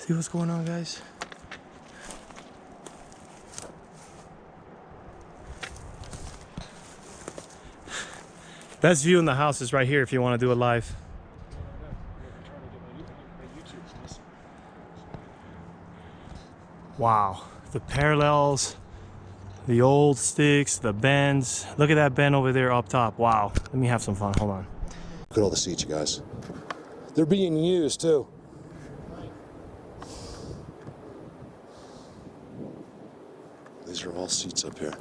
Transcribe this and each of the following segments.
See what's going on, guys? Best view in the house is right here if you want to do it live. Wow, the parallels, the old sticks, the bends. Look at that bend over there up top. Wow, let me have some fun, hold on. Look at all the seats, you guys. They're being used too. These are all seats up here.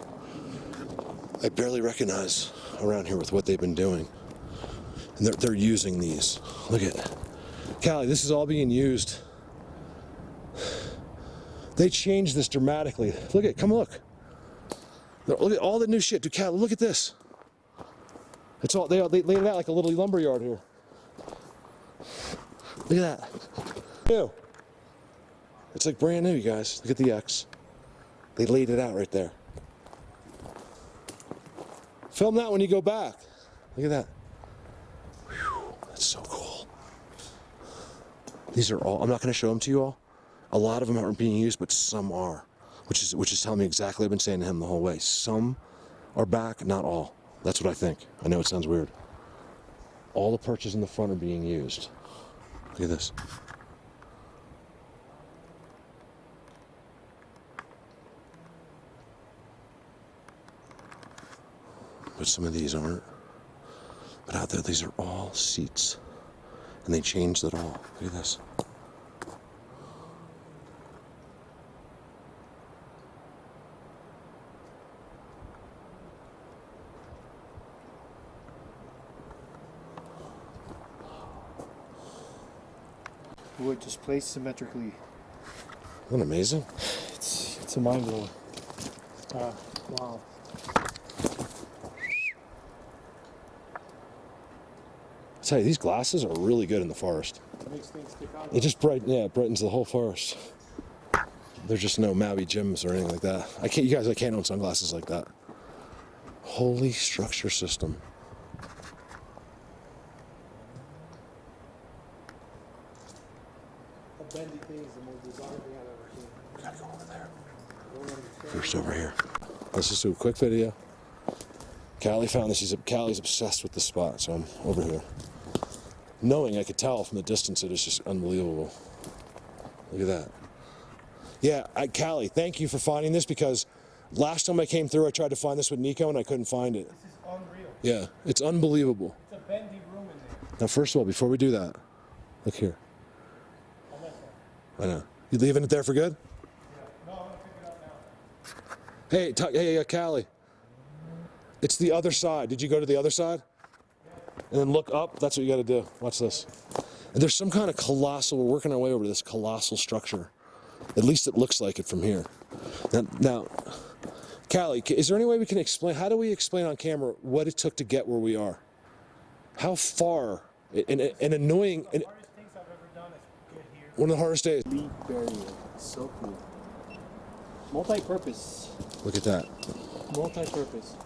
I barely recognize around here with what they've been doing. And they're using these. Look at it. Callie, this is all being used. They changed this dramatically. Look at, come look. Look at all the new shit. Dude, Callie, look at this. It's all, they laid it out like a little lumberyard here. Look at that. New. It's like brand new, you guys. Look at the X. They laid it out right there. Film that when you go back. Look at that. Whew, that's so cool. These are all, I'm not going to show them to you all. A lot of them aren't being used, but some are. Which is telling me exactly what I've been saying to him the whole way. Some are back, not all. That's what I think. I know it sounds weird. All the perches in the front are being used. Look at this. But some of these aren't. But out there, these are all seats. And they changed it all. Look at this. Wood just placed symmetrically. Isn't that amazing? It's a mind blower. Wow. I tell you, these glasses are really good in the forest. It makes things stick out. It just brightens the whole forest. There's just no Maui gyms or anything like that. I can't own sunglasses like that. Holy structure system. A bendy thing is the most bizarre thing I've ever seen. Gotta go over there. First over here. Let's just do a quick video. Callie found this. Callie's obsessed with this spot, so I'm over here. Knowing I could tell from the distance, it is just unbelievable. Look at that. Yeah, Callie, thank you for finding this, because last time I came through, I tried to find this with Nico and I couldn't find it. This is unreal. Yeah, it's unbelievable. It's a bendy room in there. Now, first of all, before we do that, look here. I know. You leaving it there for good? Yeah. No, I'm gonna pick it up now. Hey, Callie. It's the other side. Did you go to the other side? And then look up. That's what you got to do. Watch this. And there's some kind of colossal, we're working our way over to this colossal structure. At least it looks like it from here. Now, Callie, is there any way we can explain, how do we explain on camera what it took to get where we are? How far, and annoying, and One of the hardest things I've ever done is get here. one of the hardest days. Leaf barrier. It's so cool. Multi-purpose. Look at that. Multi-purpose.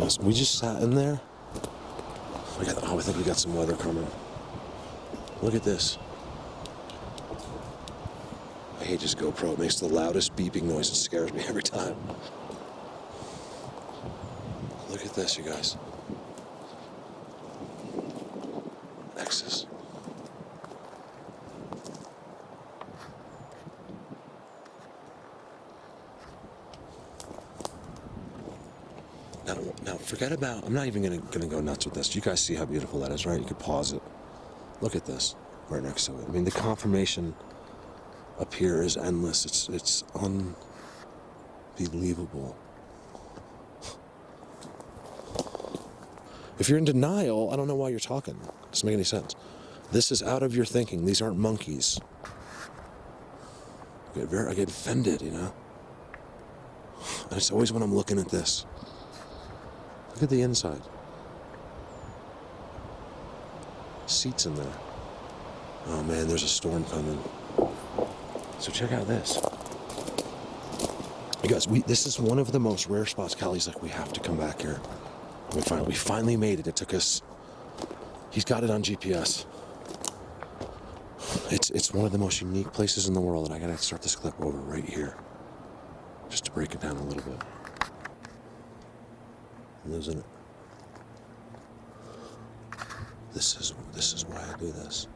Yes, we just sat in there. I think we got some weather coming. Look at this. I hate this GoPro. It makes the loudest beeping noise. It scares me every time. Look at this, you guys. X's. Now forget about, I'm not even gonna go nuts with this. You guys see how beautiful that is, right? You could pause it. Look at this right next to it. I mean, the confirmation up here is endless. It's unbelievable. If you're in denial, I don't know why you're talking. It doesn't make any sense. This is out of your thinking. These aren't monkeys. I get offended, you know? And it's always when I'm looking at this. Look at the inside. Seats in there. Oh man, there's a storm coming. So check out this. You guys, this is one of the most rare spots. Callie's like, we have to come back here. We finally made it. It took us, he's got it on GPS. It's one of the most unique places in the world, and I gotta start this clip over right here. Just to break it down a little bit. I'm losing it. This is why I do this.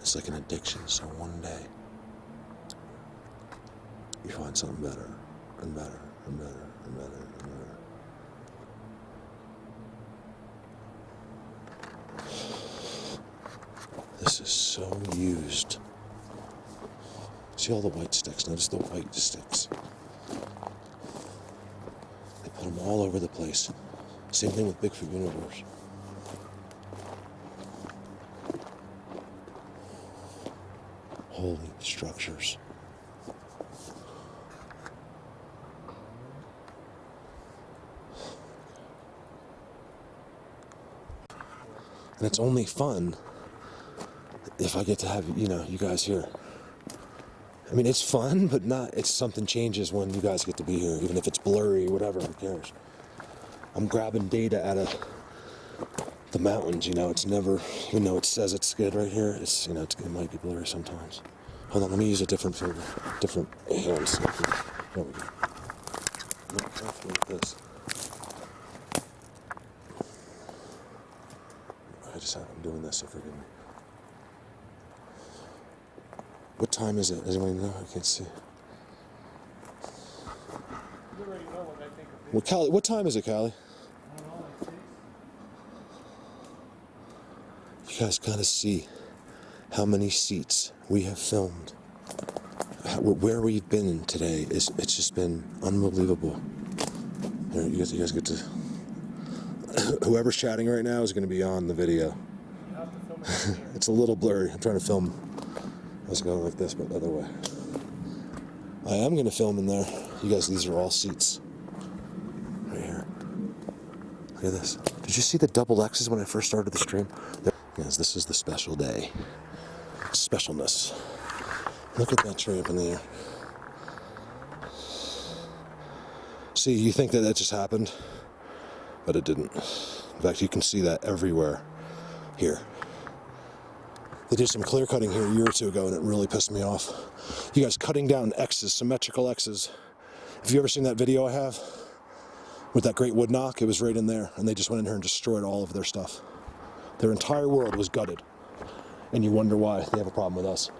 It's like an addiction, so one day you find something better and better and better and better and better. This is so used. See all the white sticks? Notice the white sticks. They put them all over the place. Same thing with Bigfoot Universe. Holy structures. And it's only fun if I get to have, you guys here. I mean, it's fun, but something changes when you guys get to be here, even if it's blurry, whatever, who cares? I'm grabbing data out of the mountains, it's never, even though it says it's good right here, it might be blurry sometimes. Hold on, let me use a different filter, different hands. There we go. Not careful with this. I'm doing this, so forgive me. What time is it? Does anyone know? I can't see. You already know what I think of it. Well, Callie, what time is it, Callie? I don't know, like 6. You guys gotta see how many seats we have filmed. Where we've been today, it's just been unbelievable. Here, you guys get to... Whoever's chatting right now is going to be on the video. You have to film it from here. It's a little blurry. I'm trying to film. I was going like this, but the other way. I am going to film in there. You guys, these are all seats. Right here. Look at this. Did you see the double X's when I first started the stream? Yes, this is the special day. Specialness. Look at that tree up in the air. See, you think that just happened? But it didn't. In fact, you can see that everywhere here. They did some clear cutting here a year or two ago, and it really pissed me off. You guys cutting down X's, symmetrical X's. Have you ever seen that video I have with that great wood knock? It was right in there, and they just went in here and destroyed all of their stuff. Their entire world was gutted, and you wonder why they have a problem with us.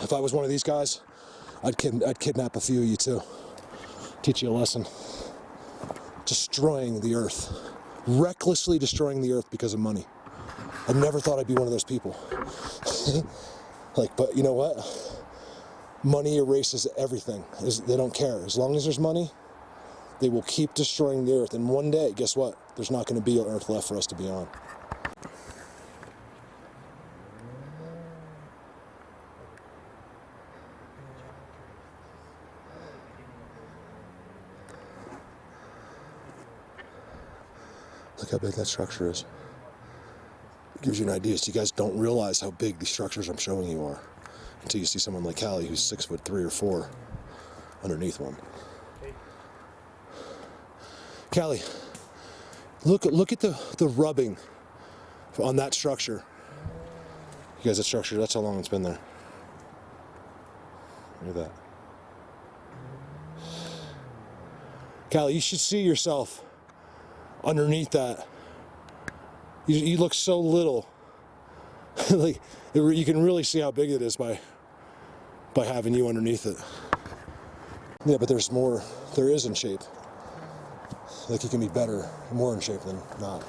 If I was one of these guys, I'd kidnap a few of you too. Teach you a lesson. Destroying the earth. Recklessly destroying the earth because of money. I never thought I'd be one of those people. But you know what? Money erases everything. They don't care. As long as there's money, they will keep destroying the earth. And one day, guess what? There's not going to be an earth left for us to be on. Look how big that structure is. It gives you an idea. So you guys don't realize how big these structures I'm showing you are until you see someone like Callie who's 6'3" or 4" underneath one. Callie, look at the rubbing on that structure. You guys, that structure, that's how long it's been there. Look at that. Callie, you should see yourself underneath that. You look so little. You can really see how big it is by having you underneath it. Yeah, but there's more. There is in shape. Like you can be better, more in shape than not.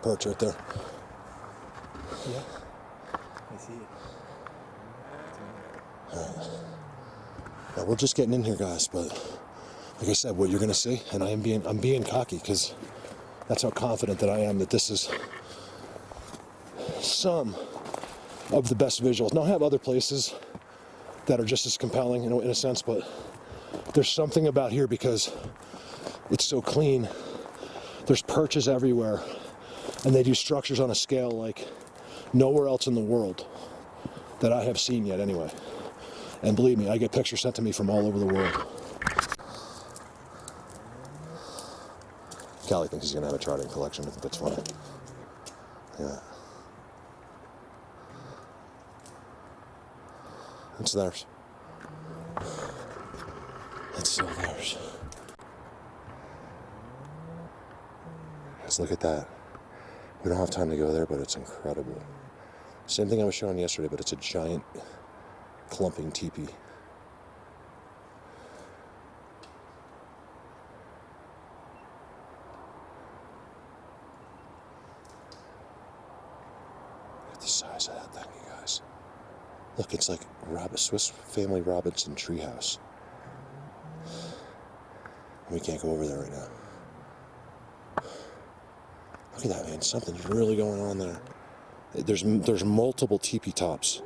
Perch right there. Yeah, I see it. Now we're just getting in here, guys, but like I said, what you're gonna see, and I'm being cocky because that's how confident that I am that this is some of the best visuals. Now I have other places that are just as compelling, in a sense, but there's something about here because it's so clean. There's perches everywhere, and they do structures on a scale like nowhere else in the world that I have seen yet anyway. And believe me, I get pictures sent to me from all over the world. Callie thinks he's gonna have a charting collection. I think that's funny. Yeah. It's theirs. It's still theirs. Let's look at that. We don't have time to go there, but it's incredible. Same thing I was showing yesterday, but it's a giant clumping teepee. Look at the size of that thing, you guys. Look, it's like Swiss Family Robinson treehouse. We can't go over there right now. Look at that, man. Something's really going on there. There's multiple teepee tops.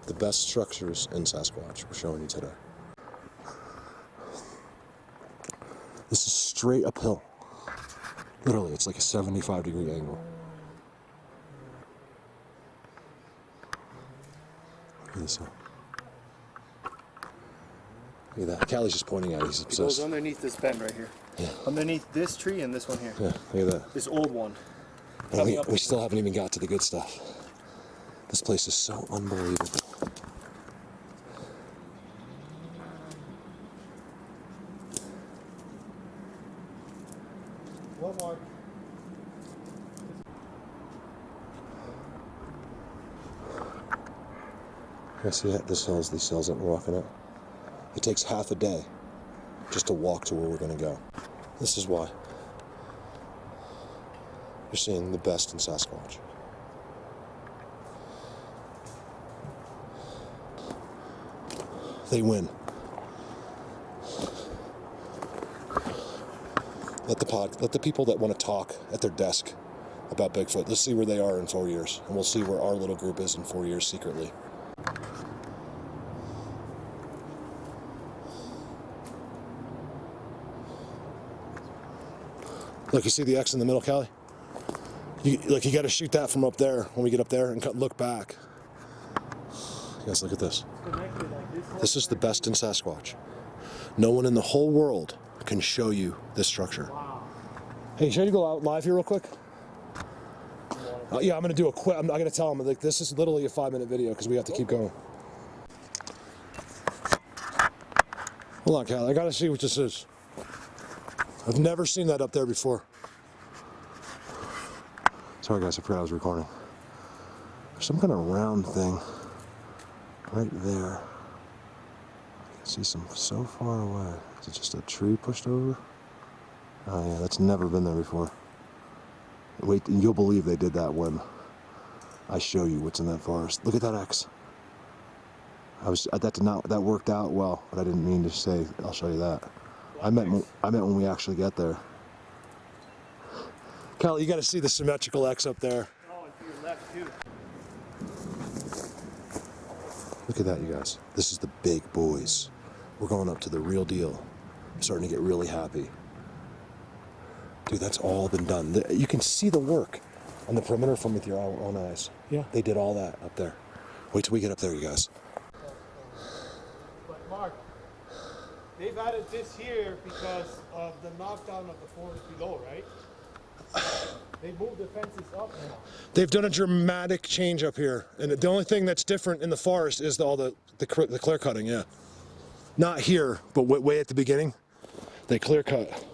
The best structures in Sasquatch we're showing you today. This is straight uphill. Literally, it's like a 75-degree angle. Look at this one. Look at that. Callie's just pointing at it. He's obsessed. It goes underneath this bend right here. Yeah. Underneath this tree and this one here. Yeah, look at that. This old one. And we still haven't even got to the good stuff. This place is so unbelievable. One more. You see that? These hills that we're walking up. It takes half a day just to walk to where we're going to go. This is why. You're seeing the best in Sasquatch. They win. Let the people that want to talk at their desk about Bigfoot, let's see where they are in 4 years, and we'll see where our little group is in 4 years secretly. Look, you see the X in the middle, Callie? You got to shoot that from up there when we get up there and look back. Guys, look at this. This is the best in Sasquatch. No one in the whole world can show you this structure. Hey, should you go out live here real quick? Yeah, I'm gonna do a quick. I'm not gonna tell them. Like, this is literally a 5-minute video because we have to keep going. Hold on, Callie. I gotta see what this is. I've never seen that up there before. Sorry, guys. I forgot I was recording. There's some kind of round thing right there. I can see some so far away. Is it just a tree pushed over? Oh yeah, that's never been there before. Wait, and you'll believe they did that when I show you what's in that forest. Look at that X. That worked out well, but I didn't mean to say. I'll show you that. I meant when we actually get there. Kyle, you got to see the symmetrical X up there. Oh, and to your left too. Look at that, you guys. This is the big boys. We're going up to the real deal. I'm starting to get really happy. Dude, that's all been done. You can see the work on the perimeter from with your own eyes. Yeah. They did all that up there. Wait till we get up there, you guys. But Mark, they've added this here because of the knockdown of the forest below, right? They moved the fences up now. They've done a dramatic change up here, and the only thing that's different in the forest is all the clear cutting. Yeah, not here, but way at the beginning, they clear cut.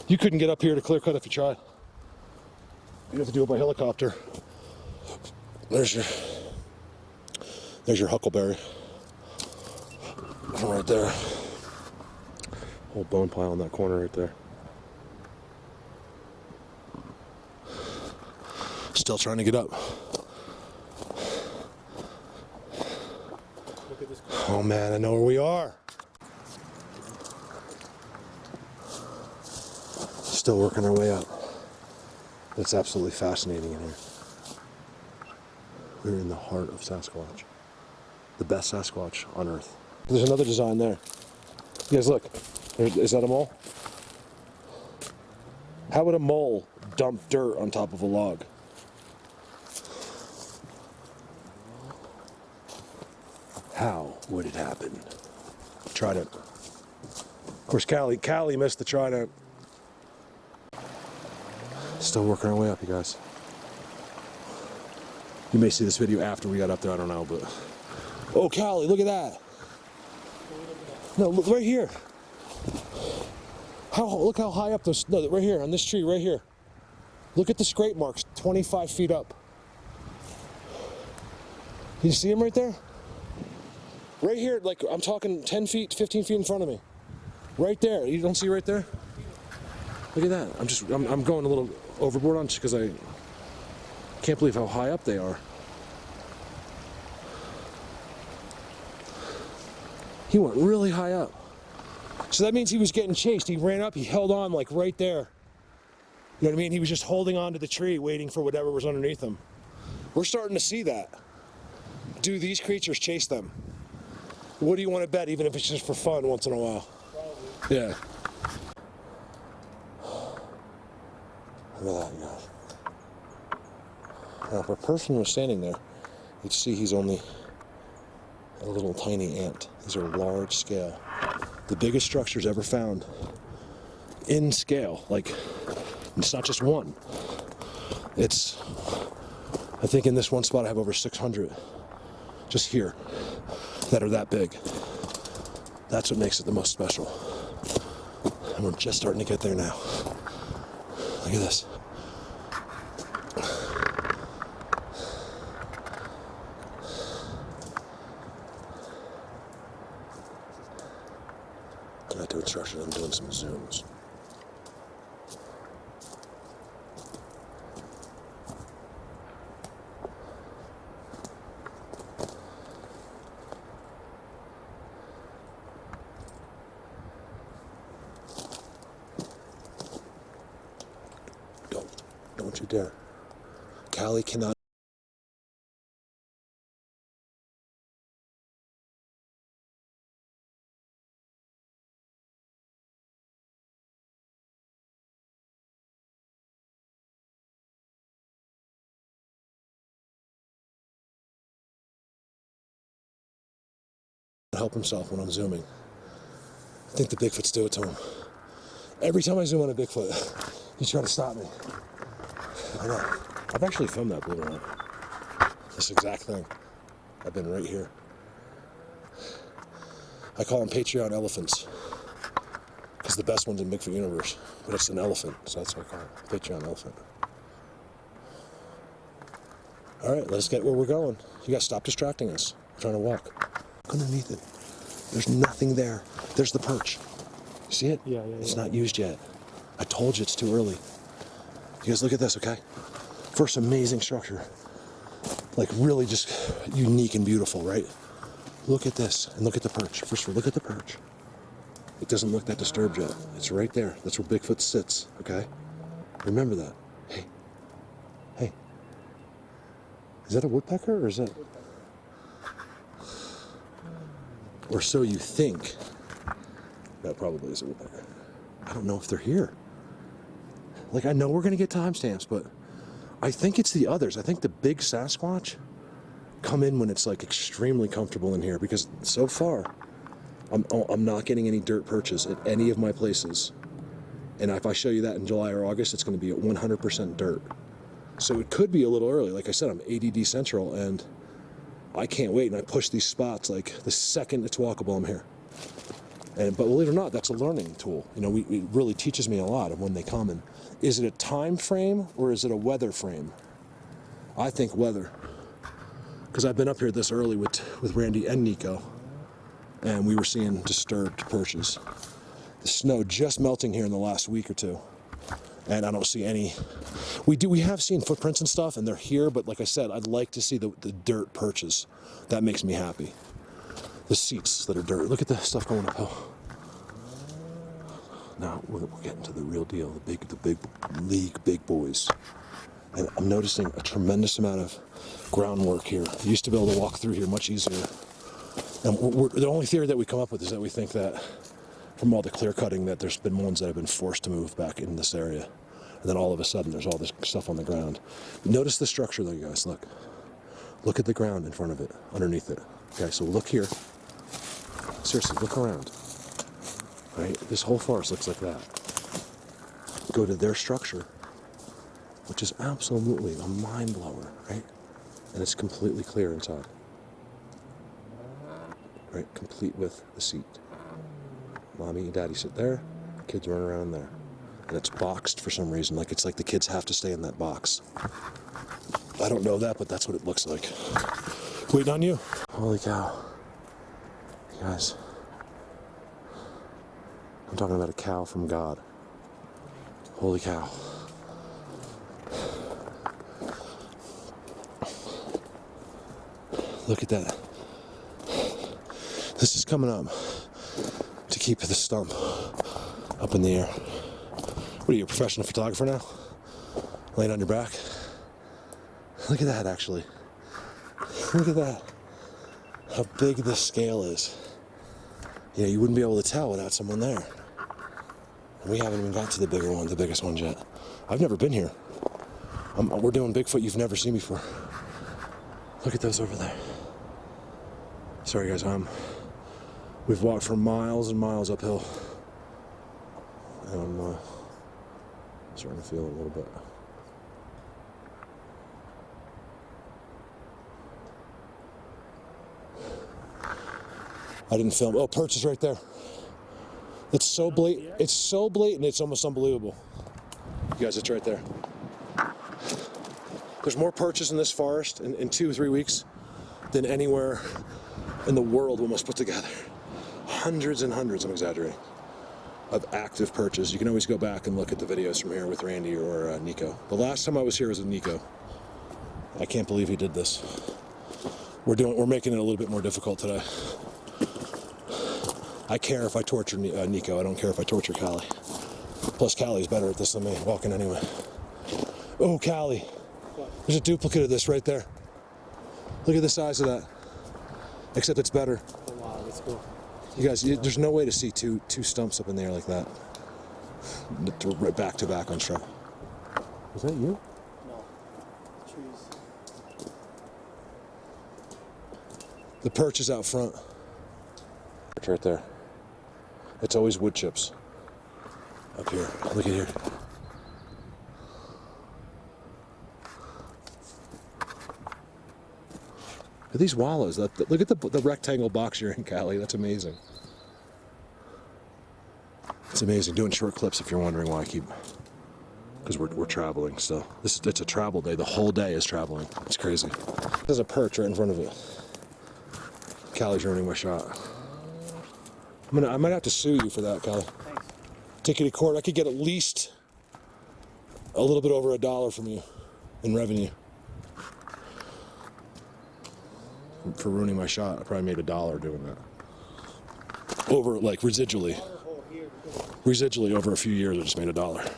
You couldn't get up here to clear cut if you tried. You have to do it by helicopter. There's your huckleberry. Right there. Whole bone pile in that corner right there. Still trying to get up. Look at this. Oh man, I know where we are. Still working our way up. It's absolutely fascinating in here. We're in the heart of Sasquatch. The best Sasquatch on Earth. There's another design there. You guys look. Is that a mole? How would a mole dump dirt on top of a log? How would it happen? Trident. Of course, Callie missed the trident. Still working our way up, you guys. You may see this video after we got up there, I don't know, but... Oh, Callie, look at that. No, look right here. Look how high up those... No, right here, on this tree, right here. Look at the scrape marks, 25 feet up. You see them right there? Right here, like, I'm talking 10 feet, 15 feet in front of me. Right there. You don't see right there? Look at that. I'm going a little overboard on just because I can't believe how high up they are. He went really high up. So that means he was getting chased. He ran up, he held on like right there. You know what I mean? He was just holding on to the tree, waiting for whatever was underneath him. We're starting to see that. Do these creatures chase them? What do you want to bet, even if it's just for fun once in a while? Probably. Yeah. Look at that, you guys. Now, if a person was standing there, you'd see he's only a little tiny ant. These are large scale. The biggest structures ever found in scale. Like, it's not just one. It's, I think in this one spot I have over 600 just here that are that big. That's what makes it the most special. And we're just starting to get there now. Look at this. Not to instruction, I'm doing some zooms. Don't you dare. Callie cannot. Help himself when I'm zooming. I think the Bigfoots do it to him. Every time I zoom on a Bigfoot, he's trying to stop me. I know. I've actually filmed that, believe it or not. This exact thing. I've been right here. I call them Patreon elephants. Because the best one's in Bigfoot universe. But it's an elephant, so that's what I call it. Patreon elephant. Alright, let's get where we're going. You guys stop distracting us. We're trying to walk. Underneath it. There's nothing there. There's the perch. You see it? Yeah. It's not used yet. I told you it's too early. You guys look at this, okay? First amazing structure. Like really just unique and beautiful, right? Look at this and look at the perch. First of all, look at the perch. It doesn't look that disturbed yet. It's right there. That's where Bigfoot sits, okay? Remember that. Hey. Is that a woodpecker or is that... Or so you think. That probably is a woodpecker. I don't know if they're here. Like, I know we're gonna get timestamps, but I think it's the others. I think the big Sasquatch come in when it's like extremely comfortable in here, because so far I'm not getting any dirt perches at any of my places. And if I show you that in July or August, it's gonna be at 100% dirt. So it could be a little early. Like I said, I'm ADD Central and I can't wait, and I push these spots like the second it's walkable, I'm here. But believe it or not, that's a learning tool. You know, it really teaches me a lot of when they come. And is it a time frame or is it a weather frame? I think weather. Because I've been up here this early with Randy and Nico, and we were seeing disturbed perches. The snow just melting here in the last week or two. And I don't see any. We have seen footprints and stuff, and they're here, but like I said, I'd like to see the dirt perches. That makes me happy. The seats that are dirt. Look at the stuff going uphill. Now we're getting to the real deal, the big league, big boys. And I'm noticing a tremendous amount of groundwork here. You used to be able to walk through here much easier. And the only theory that we come up with is that we think that from all the clear cutting that there's been ones that have been forced to move back in this area. And then all of a sudden there's all this stuff on the ground. Notice the structure though, you guys, look. Look at the ground in front of it, underneath it. Okay, so look here. Seriously, look around. Right? This whole forest looks like that. Go to their structure, which is absolutely a mind blower, right? And it's completely clear inside. Right? Complete with the seat. Mommy and daddy sit there, kids run around there. And it's boxed for some reason, like it's like the kids have to stay in that box. I don't know that, but that's what it looks like. Waiting on you. Holy cow. You guys. I'm talking about a cow from God. Holy cow. Look at that. This is coming up to keep the stump up in the air. What are you, a professional photographer now? Laying on your back? Look at that, actually. Look at that. How big this scale is. Yeah, you wouldn't be able to tell without someone there. And we haven't even got to the bigger one, the biggest ones yet. I've never been here. We're doing Bigfoot you've never seen before. Look at those over there. Sorry guys, we've walked for miles and miles uphill. And I'm starting to feel it a little bit. I didn't film. Oh, Perches right there. It's so blatant. It's so blatant. It's almost unbelievable. You guys, it's right there. There's more Perches in this forest in 2 or 3 weeks than anywhere in the world almost put together. Hundreds and hundreds, I'm exaggerating, of active Perches. You can always go back and look at the videos from here with Randy or Nico. The last time I was here was with Nico. I can't believe he did this. We're making it a little bit more difficult today. I care if I torture Nico. I don't care if I torture Callie. Plus, Callie's better at this than me, walking anyway. Oh, Callie. There's a duplicate of this right there. Look at the size of that. Except it's better. Oh, wow, that's cool. You guys, there's no way to see two stumps up in the air like that. Right back to back on struck. Was that you? No. Trees. The perch is out front. It's right there. It's always wood chips. Up here. Look at here. These wallows, look at the rectangle box you're in, Callie. That's amazing. It's amazing. Doing short clips if you're wondering why I keep... Because we're traveling still. It's a travel day. The whole day is traveling. It's crazy. There's a perch right in front of it. Callie's ruining my shot. I might have to sue you for that, Callie. Thanks. Take you to court. I could get at least a little bit over $1 from you in revenue. For ruining my shot, I probably made $1 doing that. Over, like, residually. Residually, over a few years, I just made $1.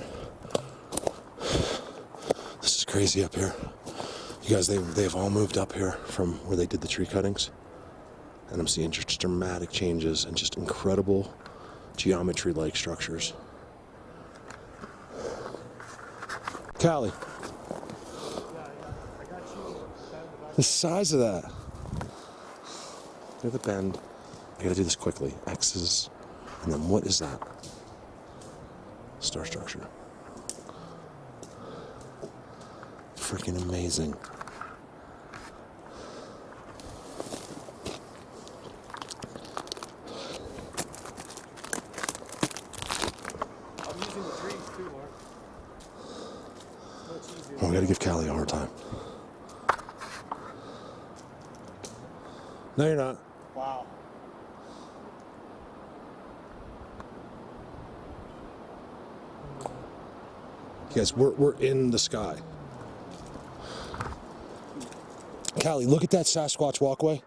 This is crazy up here. You guys, they've all moved up here from where they did the tree cuttings. And I'm seeing just dramatic changes and just incredible geometry-like structures. Callie. The size of that. Near the bend. I gotta do this quickly. X's. And then what is that? Star structure. Freaking amazing. I'm using the trees too, Mark. Much easier. Oh, I gotta give Callie a hard time. No, you're not. Wow. Guys, we're in the sky. Callie, look at that Sasquatch walkway.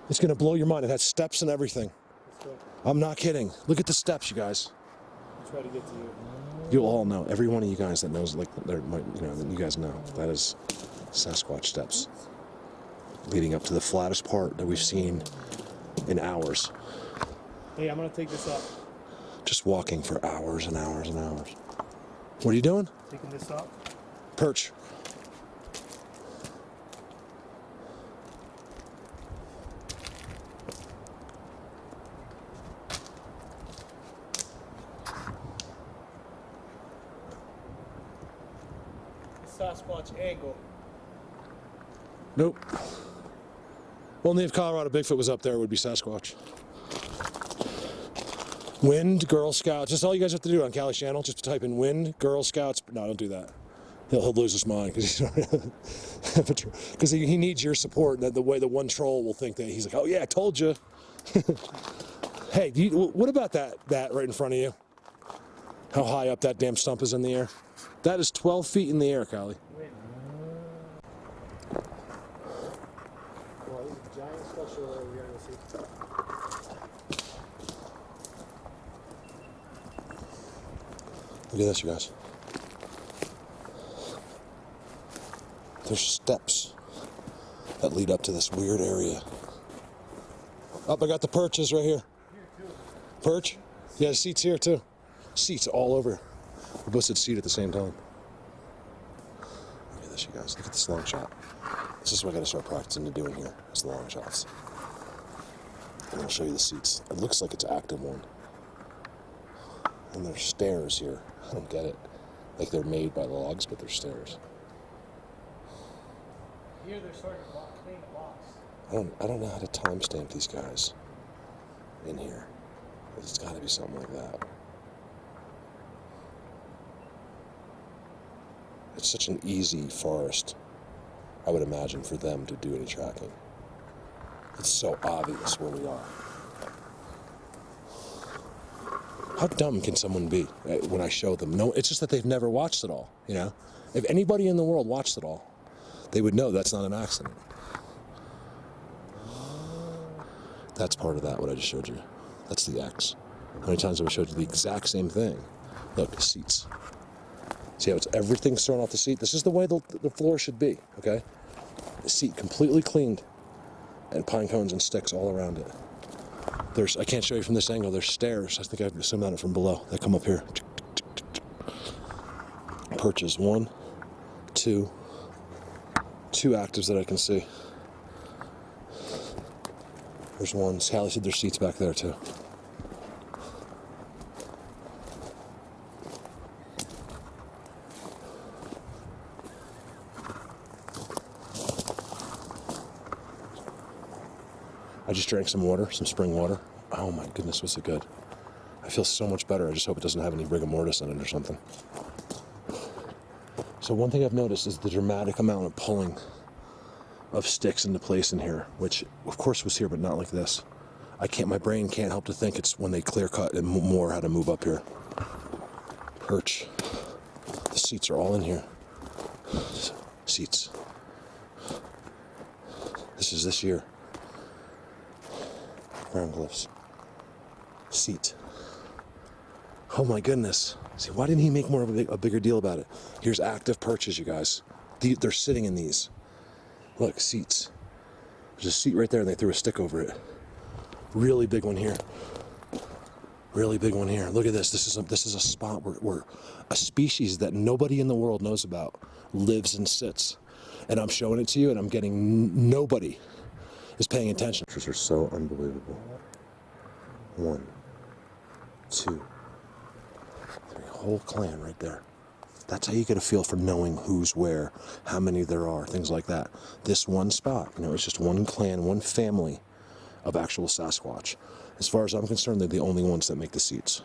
It's gonna blow your mind. It has steps and everything. Let's go. I'm not kidding. Look at the steps, you guys. try to get to you. You'll all know. Every one of you guys that knows, like, that you guys know that is Sasquatch steps leading up to the flattest part that we've seen in hours. Hey, I'm gonna take this up. Just walking for hours and hours and hours. What are you doing? Taking this up. Perch. Sasquatch angle. Nope. Only if Colorado Bigfoot was up there, it would be Sasquatch. Wind, Girl Scouts. That's all you guys have to do on Callie's channel. Just type in Wind, Girl Scouts. No, don't do that. He'll lose his mind because he needs your support. That the way the one troll will think that he's like, oh yeah, I told you. Hey, what about that right in front of you? How high up that damn stump is in the air? That is 12 feet in the air, Callie. Well, this is a giant structure we're gonna see. Look at this, you guys. There's steps that lead up to this weird area. Oh, I got the perches right here. Perch? Yeah, the seats here too. Seats all over. We both said seat at the same time. Look at this, you guys. Look at this long shot. This is what I gotta start practicing to doing here, is the long shots. And I'll show you the seats. It looks like it's an active one. And there's stairs here. I don't get it. Like they're made by logs, but they're stairs. Here they're starting to clean the box. I don't know how to timestamp these guys in here. It's got to be something like that. It's such an easy forest, I would imagine, for them to do any tracking. It's so obvious where we are. How dumb can someone be when I show them? No, it's just that they've never watched it all, you know? If anybody in the world watched it all, they would know that's not an accident. That's part of that, what I just showed you. That's the X. How many times have I showed you the exact same thing? Look, the seats. See how it's everything's thrown off the seat? This is the way the floor should be, okay? The seat completely cleaned and pine cones and sticks all around it. I can't show you from this angle, there's stairs. I think I can zoom on it from below. They come up here. Perches, 1, 2 actives that I can see. There's one. Callie said there's seats back there too. I just drank some water, some spring water. Oh my goodness, was it good. I feel so much better. I just hope it doesn't have any rigor mortis in it or something. So one thing I've noticed is the dramatic amount of pulling of sticks into place in here, which of course was here, but not like this. My brain can't help to think it's when they clear cut and more how to move up here. Perch. The seats are all in here. Seats. This is this year. Ground glyphs. Seat. Oh my goodness. See, why didn't he make more of a bigger deal about it? Here's active perches, you guys. They're sitting in these. Look, seats. There's a seat right there and they threw a stick over it. Really big one here. Really big one here. Look at this. This is a spot where a species that nobody in the world knows about lives and sits. And I'm showing it to you and I'm getting nobody is paying attention. Pictures are so unbelievable. 1, 2, 3, whole clan right there. That's how you get a feel for knowing who's where, how many there are, things like that. This one spot, it's just one clan, one family of actual Sasquatch. As far as I'm concerned, they're the only ones that make the seats.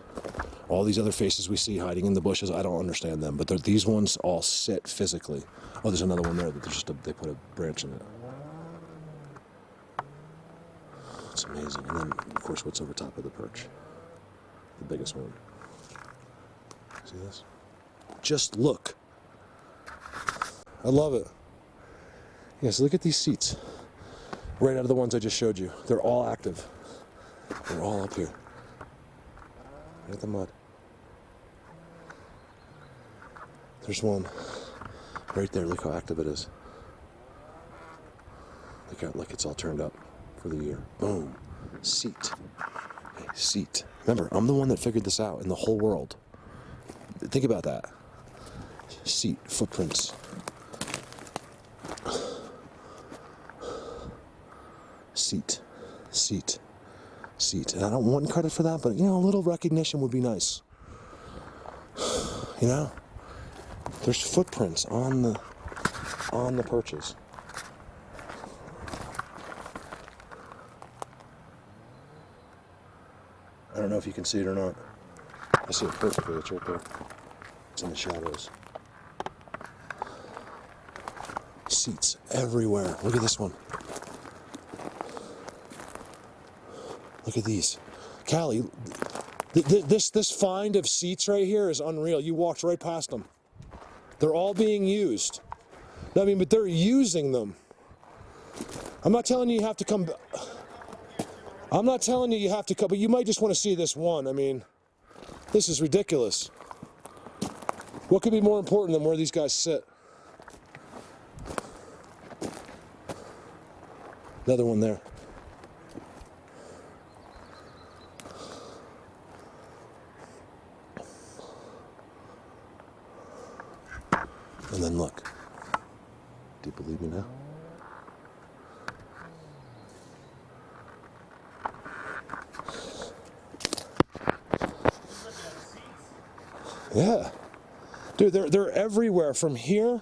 All these other faces we see hiding in the bushes, I don't understand them, but these ones all sit physically. Oh, there's another one there that they put a branch in it. It's amazing. And then, of course, what's over top of the perch? The biggest one. See this? Just look. I love it. Yes, look at these seats. Right out of the ones I just showed you. They're all active. They're all up here. Look at the mud. There's one right there. Look how active it is. Look, it's all turned up for the year. Boom. Seat. Hey, seat. Remember, I'm the one that figured this out in the whole world. Think about that. Seat. Footprints. Seat. Seat. Seat. And I don't want credit for that, but, a little recognition would be nice. There's footprints on the perches. I don't know if you can see it or not. I see it perfectly. It's right there. It's in the shadows. Seats everywhere. Look at this one. Look at these. Callie, this find of seats right here is unreal. You walked right past them. They're all being used. But they're using them. I'm not telling you you have to come. I'm not telling you have to come, but you might just want to see this one. This is ridiculous. What could be more important than where these guys sit? Another one there. And then look. Do you believe me now? Yeah. Dude, they're everywhere from here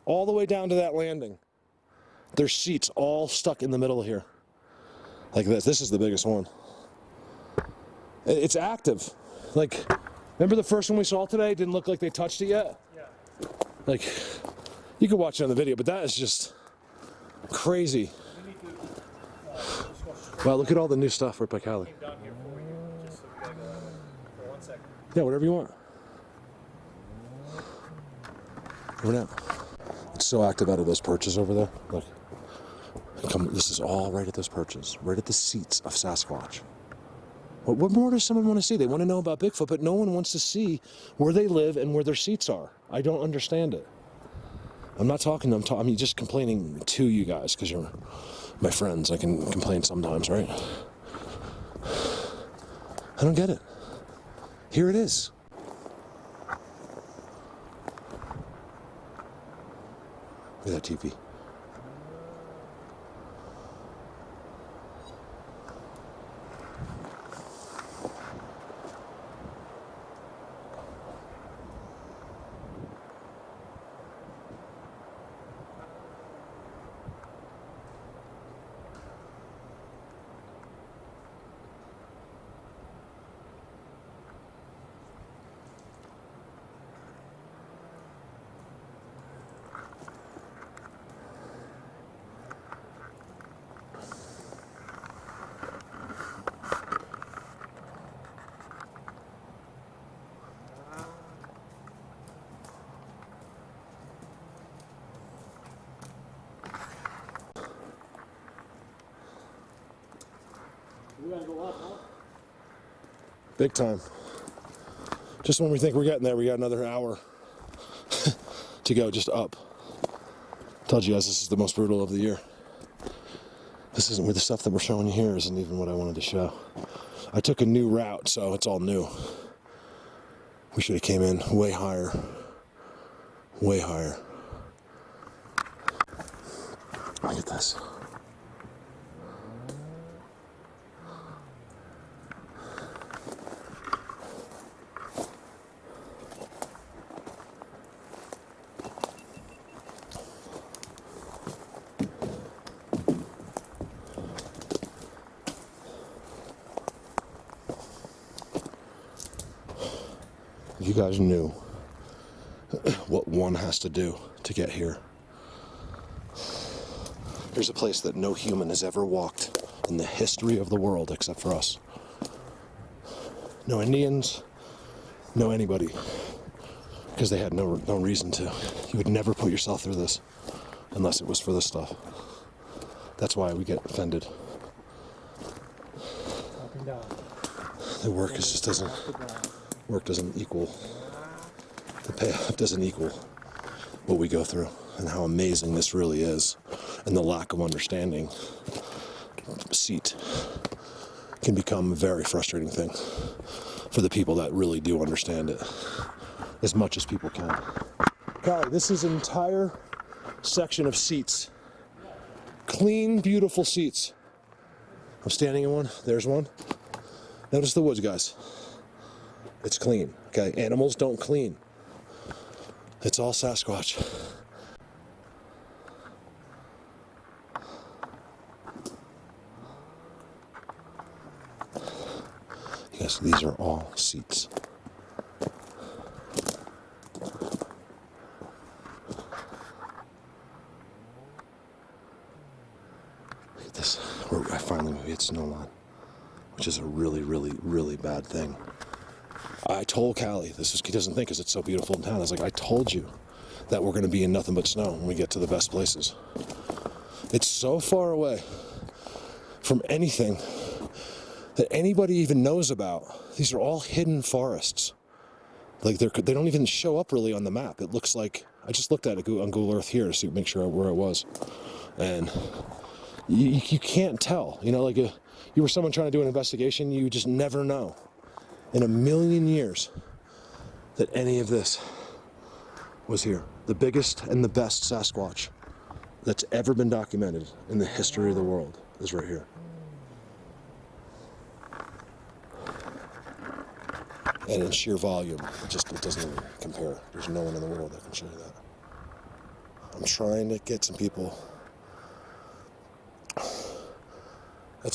all the way down to that landing. There's seats all stuck in the middle here. Like this. This is the biggest one. It's active. Remember the first one we saw today? Didn't look like they touched it yet? Yeah. You could watch it on the video, but that is just crazy. Wow, look at all the new stuff right by Callie. Yeah, whatever you want. Over now. It's so active out of those perches over there. Look. This is all right at those perches, right at the seats of Sasquatch. What more does someone want to see? They want to know about Bigfoot, but no one wants to see where they live and where their seats are. I don't understand it. I'm not talking to them. I'm just complaining to you guys because you're my friends. I can complain sometimes, right? I don't get it. Here it is. Look at that teepee. We gotta go up, huh? Big time. Just when we think we're getting there, we got another hour to go, just up. Told you guys this is the most brutal of the year. This isn't where the stuff that we're showing you here isn't even what I wanted to show. I took a new route, so it's all new. We should have came in way higher. Way higher. Look at this. You guys knew what one has to do to get here. Here's a place that no human has ever walked in the history of the world except for us. No Indians, no anybody. Because they had no reason to. You would never put yourself through this unless it was for this stuff. That's why we get offended. Up and down. The work is just doesn't equal the payoff doesn't equal what we go through and how amazing this really is, and the lack of understanding seat can become a very frustrating thing for the people that really do understand it as much as people can. Callie, this is an entire section of seats. Clean, beautiful seats. I'm standing in one. There's one. Notice the woods, guys. It's clean. Okay, animals don't clean. It's all Sasquatch. Yes, these are all seats. Look at this. I finally hit snow line, which is a really, really, really bad thing. I told Callie, he doesn't think because it's so beautiful in town. I was like, I told you that we're going to be in nothing but snow when we get to the best places. It's so far away from anything that anybody even knows about. These are all hidden forests. Like they don't even show up really on the map. It looks like, I just looked at it on Google Earth here to make sure where it was. And you can't tell, you know, like you were someone trying to do an investigation, you just never know in a million years that any of this was here. The biggest and the best Sasquatch that's ever been documented in the history of the world is right here. And in sheer volume, it doesn't even compare. There's no one in the world that can show you that. I'm trying to get some people.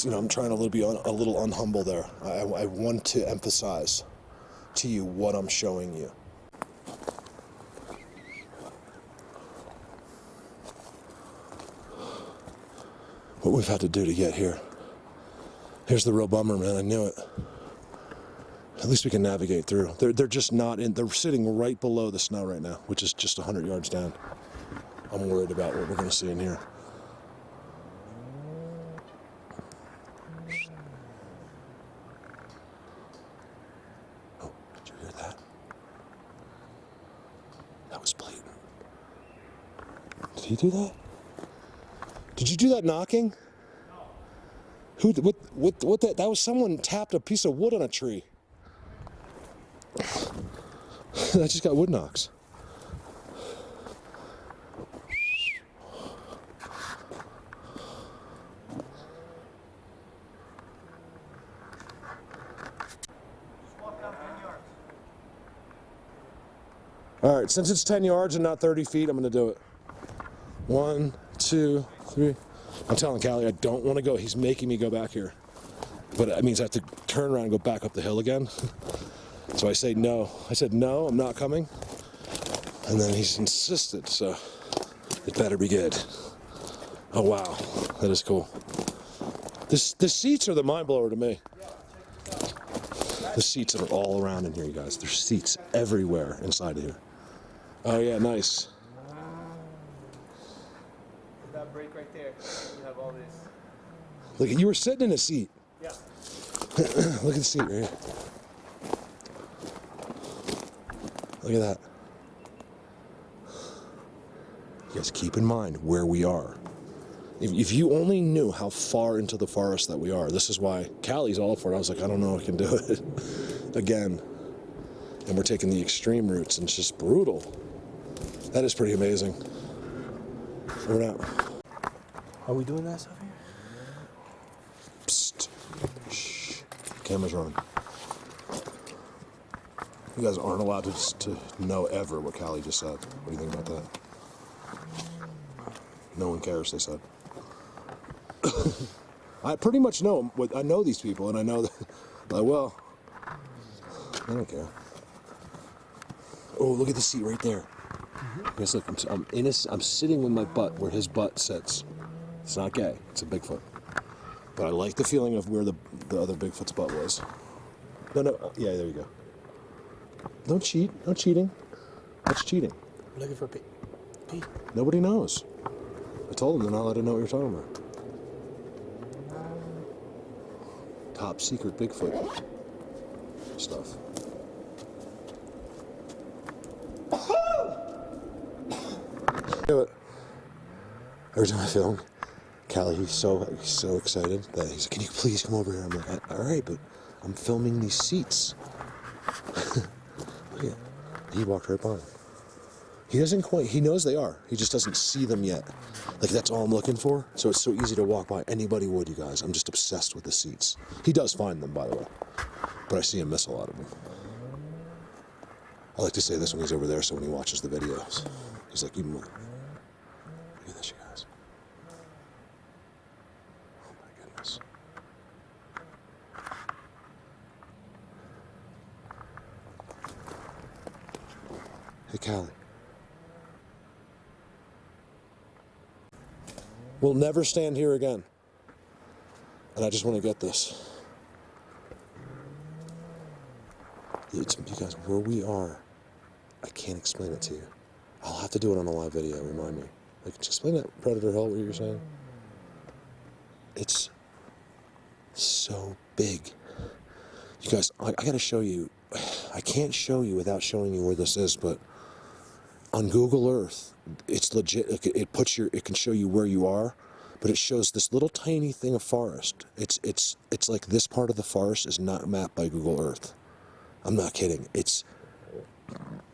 I'm trying to be a little unhumble there. I want to emphasize to you what I'm showing you. What we've had to do to get here. Here's the real bummer, man. I knew it. At least we can navigate through. They're just not in. They're sitting right below the snow right now, which is just 100 yards down. I'm worried about what we're going to see in here. Oh, did you hear that? That was blatant. Did he do that? Did you do that knocking? No. What that? That was someone tapped a piece of wood on a tree. I just got wood knocks. All right, since it's 10 yards and not 30 feet, I'm going to do it. 1, 2, 3. I'm telling Callie I don't want to go. He's making me go back here. But it means I have to turn around and go back up the hill again. So I say no. I said, no, I'm not coming. And then he's insisted, so it better be good. Oh, wow. That is cool. The seats are the mind blower to me. The seats that are all around in here, you guys. There's seats everywhere inside of here. Oh, yeah, nice. That break right there, you have all this. Look, you were sitting in a seat. Yeah. Look at the seat right here. Look at that. You guys keep in mind where we are. If you only knew how far into the forest that we are, this is why Callie's all for it. I was like, I don't know if I can do it again. And we're taking the extreme routes, and it's just brutal. That is pretty amazing. We're not. Are we doing that stuff here? Psst. Shh. Camera's running. You guys aren't allowed to know ever what Callie just said. What do you think about that? No one cares, they said. I pretty much know what I know these people, and I know that. Well, I don't care. Oh, look at the seat right there. Guys, look, I'm sitting with my butt where his butt sits. It's not gay. It's a Bigfoot. But I like the feeling of where the other Bigfoot's butt was. No. Yeah, there you go. Don't cheat. No cheating. That's cheating. I'm looking for a pee. Nobody knows. I told them they're not allowed to know what you're talking about. Top secret Bigfoot stuff. Do it. Every time I film, Callie, he's so excited that he's like, can you please come over here? I'm like, all right, but I'm filming these seats. Look at, he walked right by him. He doesn't quite, he knows they are. He just doesn't see them yet. Like, that's all I'm looking for. So it's so easy to walk by. Anybody would, you guys. I'm just obsessed with the seats. He does find them, by the way. But I see him miss a lot of them. I like to say this when he's over there, so when he watches the videos, he's like, look at this, you guys. Oh my goodness. Hey, Callie. We'll never stand here again. And I just want to get this. You guys, where we are, I can't explain it to you. I'll have to do it on a live video, remind me. Like, just explain that Predator Hill, what you were saying. It's so big. You guys, I gotta show you. I can't show you without showing you where this is, but on Google Earth, it's legit. It can show you where you are, but it shows this little tiny thing of forest. It's like this part of the forest is not mapped by Google Earth. I'm not kidding.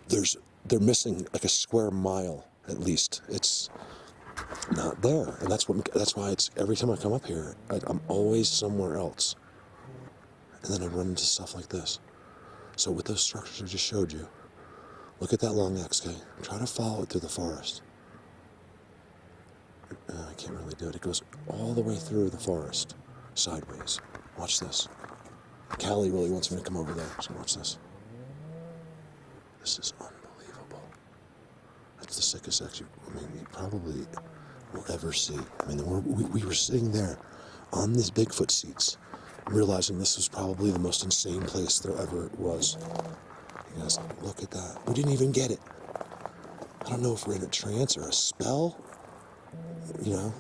They're missing like a square mile at least. It's not there, and that's why it's every time I come up here, I'm always somewhere else, and then I run into stuff like this. So with those structures I just showed you, look at that long X, okay? Try to follow it through the forest. I can't really do it. It goes all the way through the forest, sideways. Watch this. Callie really wants me to come over there, so watch this. This is unbelievable. That's the sickest X you probably will ever see. I mean, we were sitting there on these Bigfoot seats, realizing this was probably the most insane place there ever was. You guys, look at that. We didn't even get it. I don't know if we're in a trance or a spell. You know?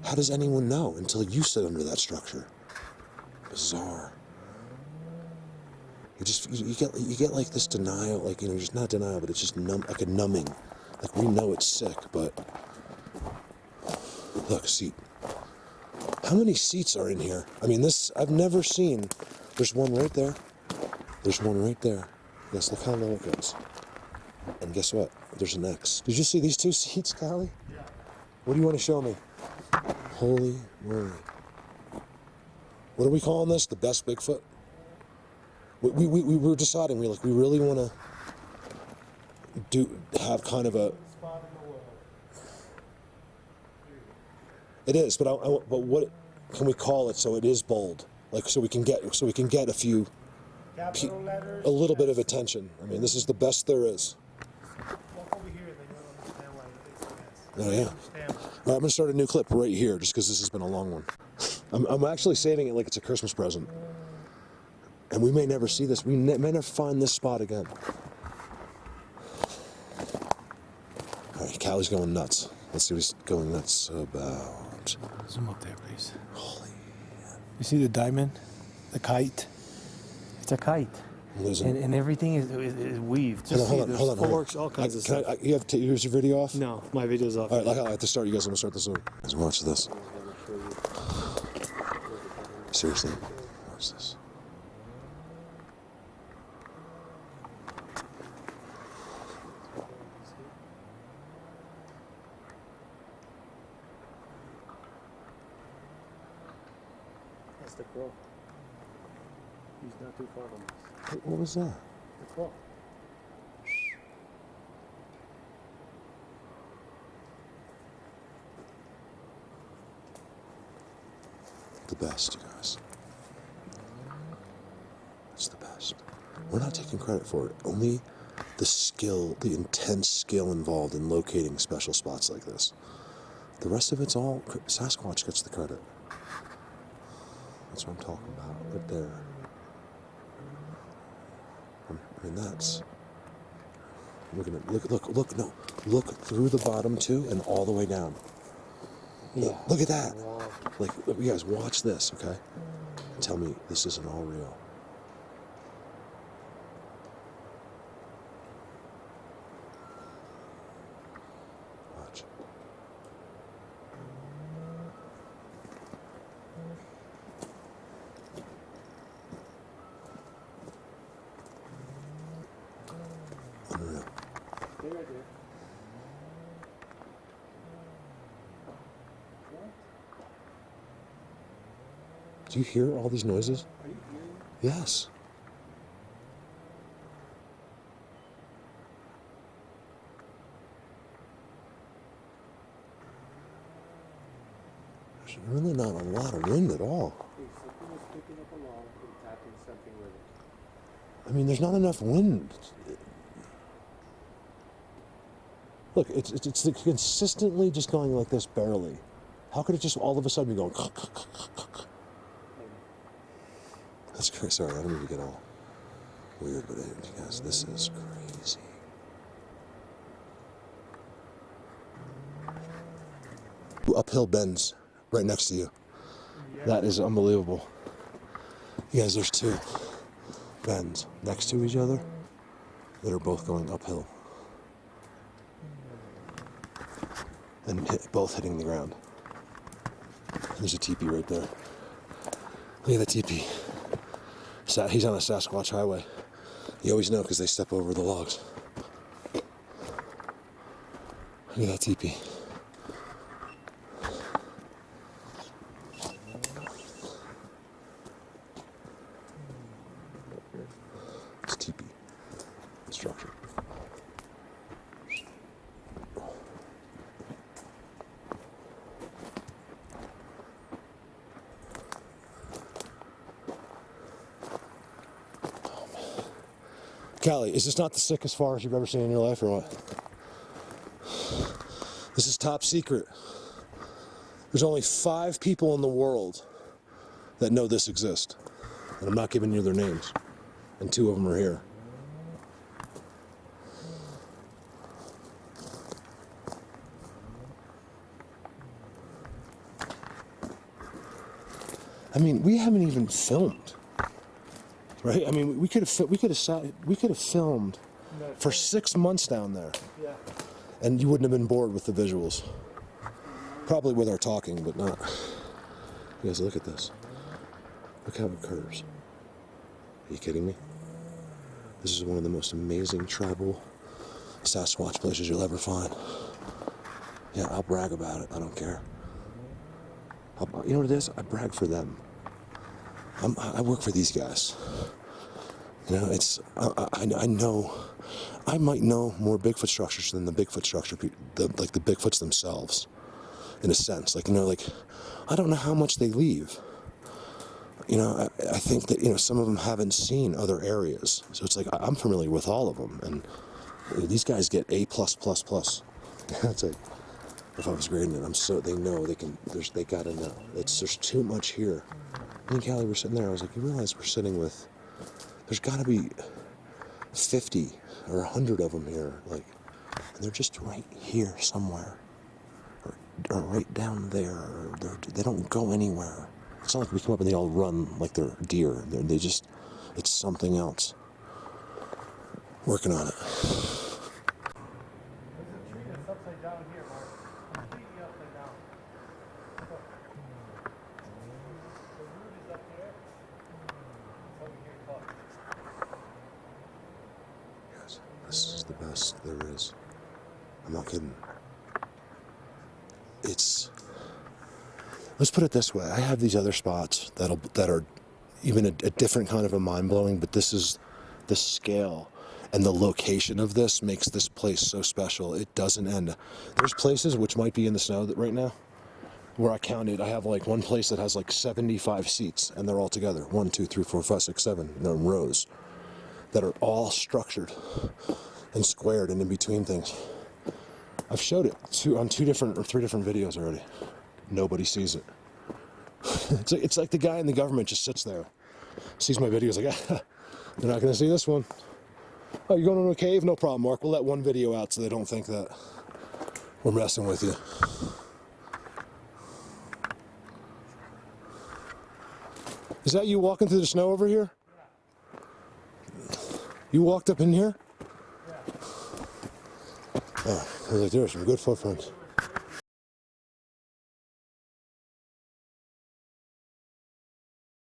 How does anyone know until you sit under that structure? Bizarre. You get like this denial, like, just not denial, but it's just like a numbing. Like, we know it's sick, but look, seat. How many seats are in here? I mean, I've never seen. There's one right there. There's one right there. Yes, look how low it goes. And guess what? There's an X. Did you see these two seats, Callie? Yeah. What do you want to show me? Holy moly. What are we calling this? The best Bigfoot? We were deciding, we really want to have kind of a... Spot in the world. It is, but but what can we call it so it is bold? Like, so we can get a few... Capital letters. A little bit of attention. I mean, this is the best there is. Walk over here, then you'll understand why it's a mess. Oh, yeah. Understand. All right, I'm going to start a new clip right here, just because this has been a long one. I'm actually saving it like it's a Christmas present. And we may never see this. We may never find this spot again. All right, Callie's going nuts. Let's see what he's going nuts about. Zoom up there, please. Holy. You see the diamond? The kite? It's a kite. And everything is weaved. Just Hold on. forks, all kinds of stuff. Here's your video off? No, my video's off. All right, like how I have to start, you guys, I'm going to start this one. Let's watch this. Seriously, watch this. That's the crow. He's not too far from us. What was that? The crow. The best, you guys. It's the best. We're not taking credit for it. Only the skill, the intense skill involved in locating special spots like this. The rest of it's all Sasquatch gets the credit. That's what I'm talking about, right there. I mean, that's... Look through the bottom too and all the way down. Yeah. Look at that. Like, you guys, watch this, okay? And tell me this isn't all real. Do you hear all these noises? Are you hearing? Yes. There's really not a lot of wind at all. Hey, something is picking up along and tapping something with it. I mean, there's not enough wind. Look, it's like consistently just going like this, barely. How could it just all of a sudden be going? That's crazy. Sorry, I don't mean to get all weird, but guys, this is crazy. Uphill bends right next to you. That is unbelievable. You guys, there's two bends next to each other that are both going uphill. And both hitting the ground. There's a teepee right there. Look at that teepee. He's on a Sasquatch highway. You always know because they step over the logs. Look at that teepee. It's a teepee structure. Callie, is this not the sickest forest you've ever seen in your life, or what? This is top secret. There's only 5 people in the world that know this exists. And I'm not giving you their names. And 2 of them are here. I mean, we haven't even filmed. Right? I mean, we could have filmed for 6 months down there. Yeah. And you wouldn't have been bored with the visuals. Probably with our talking, but not. You guys, look at this. Look how it curves. Are you kidding me? This is one of the most amazing tribal Sasquatch places you'll ever find. Yeah, I'll brag about it. I don't care. You know what it is? I brag for them. I work for these guys. You know, I know, I might know more Bigfoot structures than the Bigfoot structure, like the Bigfoots themselves, in a sense. Like, you know, like, I don't know how much they leave. You know, I think that, you know, some of them haven't seen other areas. So it's like, I'm familiar with all of them. And these guys get A+++. That's like, if I was grading it, they know, they gotta know. There's too much here. Me and Callie were sitting there, I was like, you realize we're sitting with, there's gotta be 50 or 100 of them here, like, and they're just right here somewhere, or right down there, or they don't go anywhere. It's not like we come up and they all run like they're deer. It's something else. Working on it. There's a tree that's upside down here, Mark. Completely upside down. Look. The root is up there. It's over here caught. Yes, this is the best there is. I'm not kidding. Let's put it this way. I have these other spots that are even a different kind of a mind-blowing, but this is the scale and the location of this makes this place so special. It doesn't end. There's places which might be in the snow right now where I counted. I have like one place that has like 75 seats, and they're all together. 1, 2, 3, 4, 5, 6, 7. They're in rows that are all structured and squared and in between things. I've showed it on 2 different or 3 different videos already. Nobody sees it. It's like the guy in the government just sits there, sees my videos like, they're not going to see this one. Oh, you're going into a cave? No problem, Mark. We'll let one video out so they don't think that we're messing with you. Is that you walking through the snow over here? Yeah. You walked up in here? Yeah. Oh, there are some good footprints.